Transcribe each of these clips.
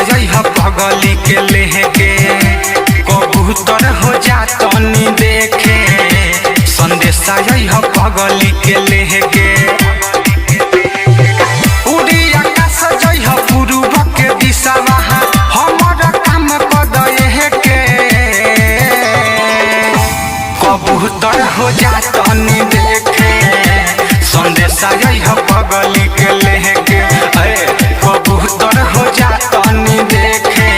है पगली के लेके कबूतर हो जातनी देखे संदेशा है पगली के लेके उड़ी आकाश है पूर्व के दिशा हमारा काम कदे के कबूतर हो जातनी देखे संदेशा है पगली के लेके कबूतर हो जातनी देखे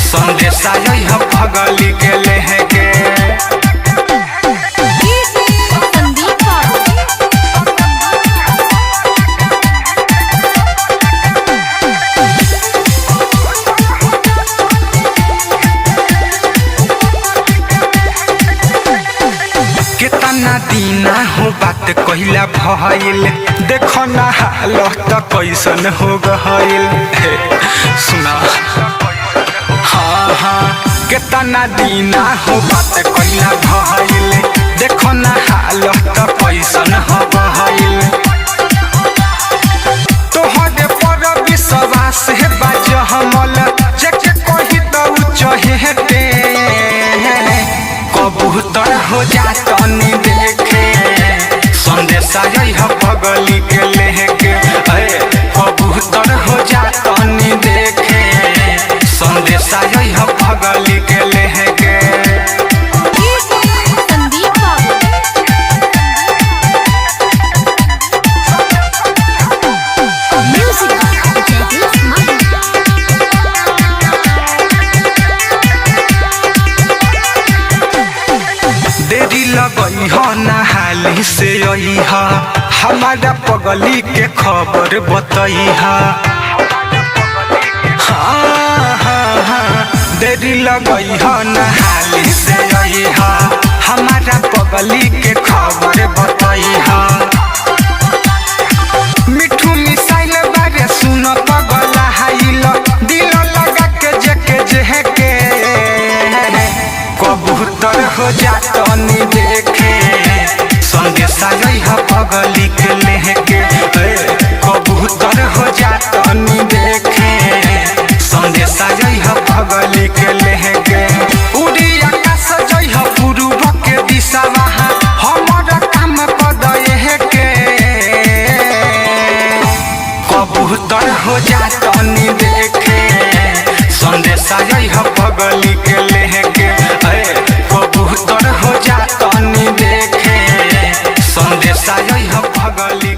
संदेशा है पगली के लेके कितना दीना हो बात कहला भइल देखो ना हालत कैसन हो गइल सुना हाँ कितना दीना हो बात कहला भइल देखो ना हालत कैसन हो गइल तोहरे पर विश्वास है बाज हमल जके कही तो चहेते कबूतर हो जातनी देखे संदेशा है पगली के लेके कबूतर हो जातनी देखे संदेशा है पगली के लेके देरी लगई हो नहाली से आई हा हमारा पगली के खबर बताई हा देरी लगई हो नहाली से आई हा हमारा पगली के खबर बताई हा मिठू मिसाइल बारे सुन पगला हाइल दिल लगा के जेके जेके कबूतर हो जातनी देखे संदेशा है पगली के लेके कबूतर हो जातनी देखे संदेशा है पगली के लेके उड़ी आकाश है पूर्व के दिशा हमारा काम कदे के कबूतर हो जातनी देखे संदेशा है पगली के लेके कबूतर हो जातनी देखे संदेशा है पगली।